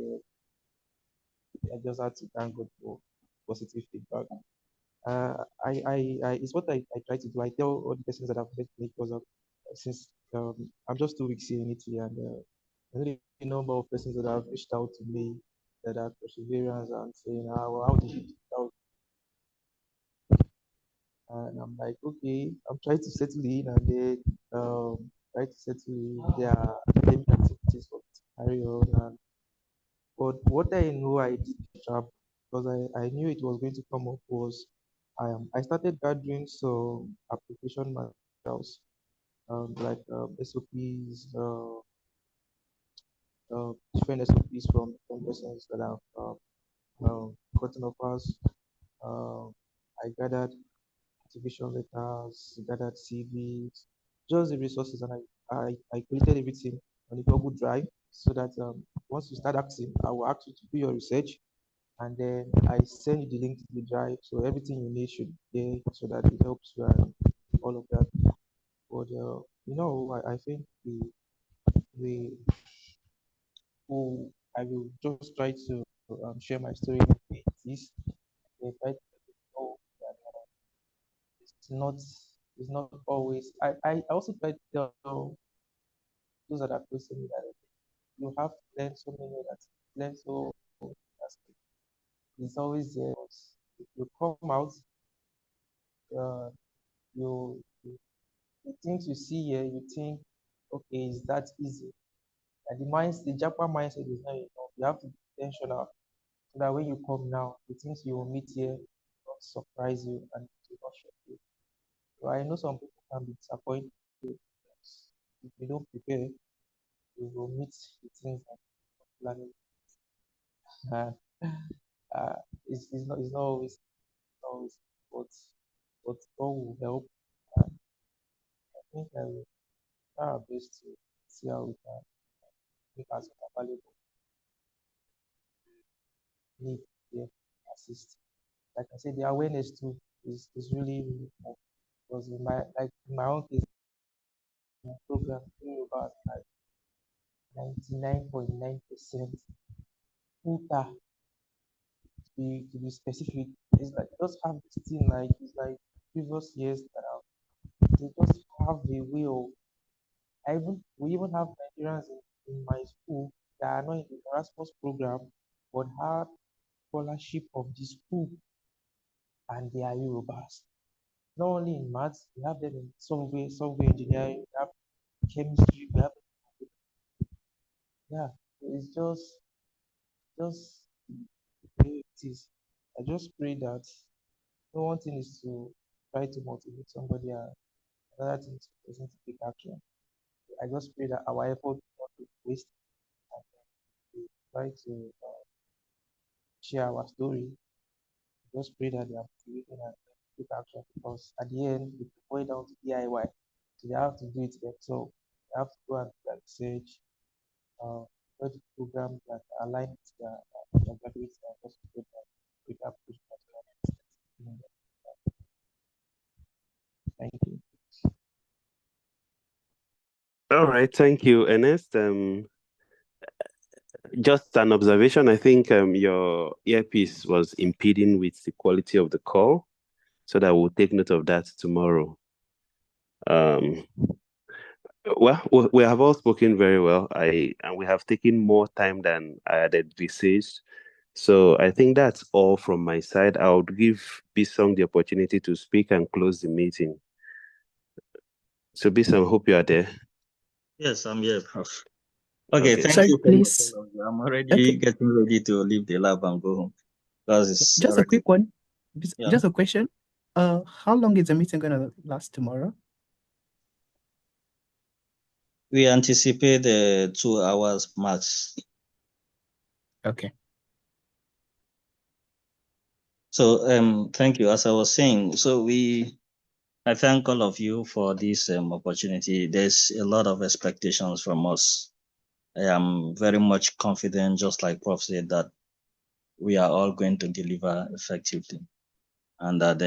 I just had to thank God for positive feedback. It's what I try to do. I tell all the persons that I've met because of since I'm just 2 weeks here in Italy, and I know the number of persons that have reached out to me that are perseverance and saying, well, how did you do it out? And I'm like, okay, I'm trying to settle in, and then try to settle in. There are academic activities for me to carry on, and but what I know I did sharp, because I knew it was going to come up, was I started gathering some application materials, like SOPs, different SOPs from persons that have gotten offers. Um, I gathered motivation letters, gathered CVs, just the resources, and I collected everything on a Google Drive, so that once you start asking, I will ask you to do your research, and then I send you the link to the drive, so everything you need should be there, so that it helps you and all of that. But I think we who I will just try to share my story with this. They try to know that it's not it's not always. I also try to tell those that are close to me that you have to learn so many that learn so that's it's always there. If you come out, uh, you the things you see here, you think, okay, is that easy? And the Japan mindset is not enough. You have to be intentional, so that when you come now, the things you will meet here will not surprise you and it will not shock you. So I know some people can be disappointed if they don't prepare, you will meet the things that you're planning. Uh, it's not always, but God will help. And I think I will try our best to see how we can make ourselves available, need here, assist. Like I said, the awareness too is really, really important. Because in my own case, my program, about like 99.9% quota to be specific. It's like just have this thing like it's like previous years that they just have a way of we even have Nigerians in my school that are not in the Erasmus program but have scholarship of the school and they are Yorubas. Not only in maths, we have them in software engineering, we have chemistry, we have yeah, it's just the way it is. I just pray that no one thing is to try to motivate somebody and another thing is for person to take action. I just pray that our effort will not be wasted and we try to share our story. Just pray that they are motivated and take action because at the end it will boil down to DIY. So they have to do it themselves. They have to go and do research, what programs that align with their graduates and just put that with that push that to the next step. Thank you. All right, thank you, Ernest. Just an observation. I think your earpiece was impeding with the quality of the call, so that we'll take note of that tomorrow. Well, we have all spoken very well. And we have taken more time than I had envisaged. So I think that's all from my side. I would give Bisong the opportunity to speak and close the meeting. So Bisong, hope you are there. Yes, I'm here, Prof. Okay, Okay. thank Sorry, you so please. much. I'm already Okay, getting ready to leave the lab and go home because it's just a already. quick one. Yeah. Just a question. How long is the meeting gonna last tomorrow? We anticipate 2 hours max. Okay. So thank you. As I was saying, I thank all of you for this opportunity. There's a lot of expectations from us. I am very much confident, just like Prof said, that we are all going to deliver effectively, and that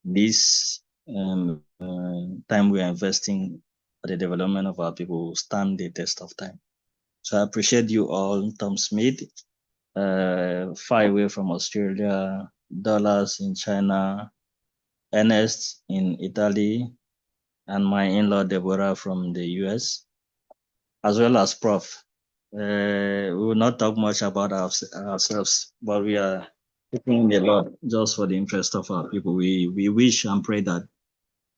this time we are investing for the development of our people will stand the test of time. So I appreciate you all, Tom Smith, far away from Australia, Dollars in China, Ernest in Italy, and my in-law Deborah from the US, as well as Prof. We will not talk much about ourselves, but we are taking a lot just for the interest of our people. We wish and pray that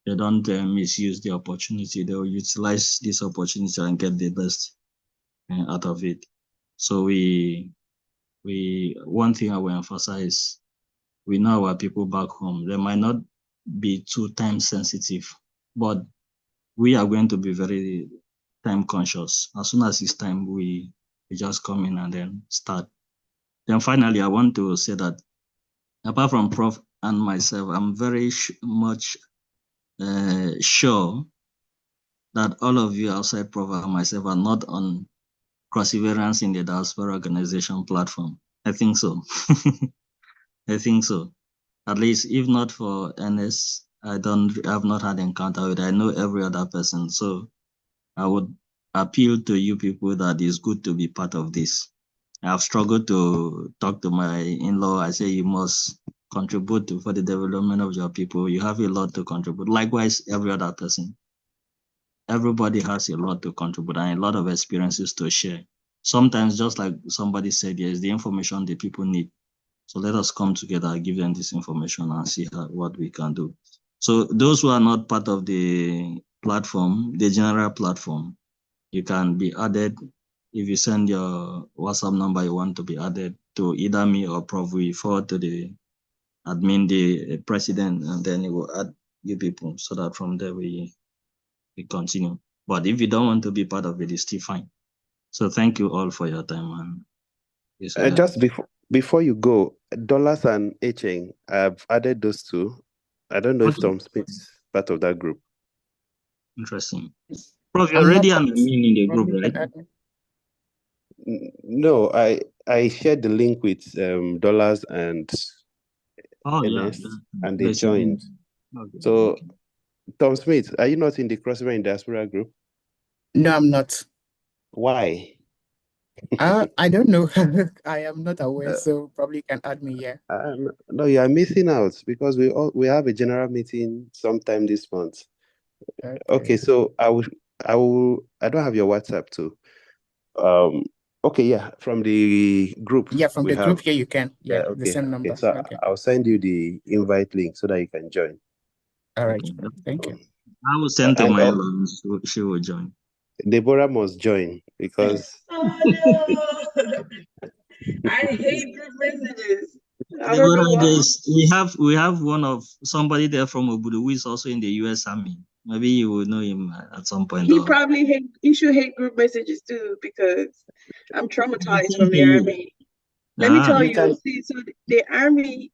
they don't misuse the opportunity. They will utilize this opportunity and get the best out of it. So one thing I will emphasize, we know our people back home, they might not be too time sensitive, but we are going to be very time conscious. As soon as it's time, we just come in and then start. Then finally, I want to say that apart from Prof and myself, I'm very much sure that all of you outside Prof and myself are not on Riverians in the Diaspora organization platform. I think so. I think so. At least, if not for NS, I've not had encounter with it. I know every other person. So I would appeal to you people that it's good to be part of this. I've struggled to talk to my in-law. I say you must contribute for the development of your people. You have a lot to contribute. Likewise, every other person. Everybody has a lot to contribute and a lot of experiences to share. Sometimes, just like somebody said, yes, the information the people need. So let us come together, give them this information and see what we can do. So those who are not part of the platform, the general platform, you can be added. If you send your WhatsApp number, you want to be added to either me or Prof. We forward to the admin, the president, and then he will add you people, so that from there we continue. But if you don't want to be part of it, it's still fine. So thank you all for your time. And Just before you go, dollars and HN, I've added those two. I don't know if okay. Tom Smith's part of that group. Interesting. Prof, you're I'm not already an part. admin in the group, Probably right? can add me. No, I shared the link with dollars and Oh yeah, NS, and they basically. joined. Okay, So, okay. Tom Smith, are you not in the Crossover in Diaspora group? No, I'm not. Why? I don't know. I am not aware, Uh, so probably can add me here. no, you are missing out because we have a general meeting sometime this month. Okay, so I don't have your WhatsApp too. Okay, yeah, from the group Yeah, from we the group have. here you can. Yeah, Yeah, the okay, same okay. number. So Okay. I'll send you the invite link so that you can join. All right. Okay. Thank you. I will send to And my she will join. Deborah must join because Oh no! I hate group messages. I don't know why. We have one of somebody there from Obudu who is also in the US Army. Maybe you will know him at some point. He should hate group messages too because I'm traumatized from the army. Let me tell you you, can. see, so the army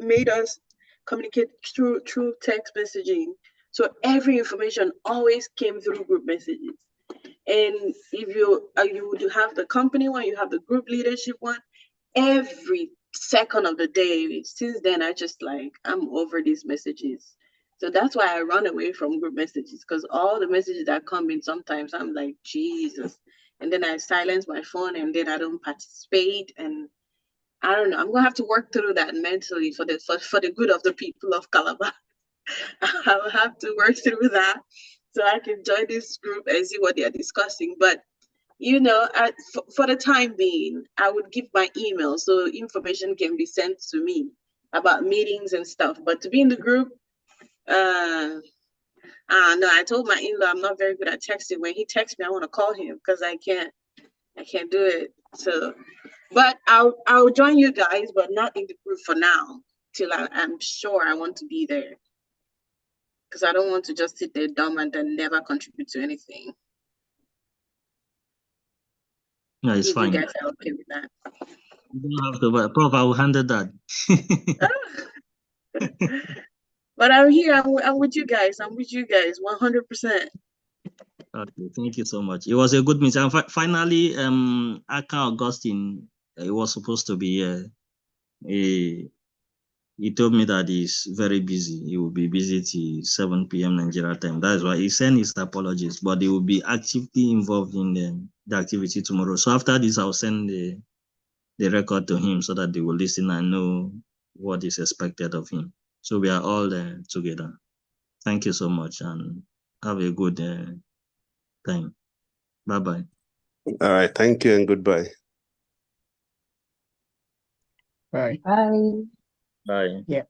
made us communicate through text messaging. So every information always came through group messages. And if you would have the company one, you have the group leadership one, every second of the day. Since then, I'm over these messages. So that's why I run away from group messages because all the messages that come in, sometimes I'm like, Jesus. And then I silence my phone and then I don't participate. And I don't know. I'm gonna have to work through that mentally for the good of the people of Calabar. I'll have to work through that so I can join this group and see what they're discussing. But for the time being, I would give my email so information can be sent to me about meetings and stuff. But to be in the group, no, I told my in-law I'm not very good at texting. When he texts me, I want to call him because I can't do it. So, but I'll join you guys, but not in the group for now till I'm sure I want to be there because I don't want to just sit there dumb and then never contribute to anything. Yeah, it's If fine. you guys are okay with that. You don't have to, but Prof, I will handle that. But I'm here. I'm with you guys. I'm with you guys 100%. Okay, thank you so much. It was a good meeting. And finally, Aka Augustine, he was supposed to be here. He told me that he's very busy. He will be busy till 7 p.m. Nigeria time. That's why he sent his apologies, but he will be actively involved in the activity tomorrow. So after this, I'll send the record to him so that they will listen and know what is expected of him. So we are all together. Thank you so much and have a good time. Bye-bye. All right. Thank you and goodbye. Bye. Bye. Bye. Yeah.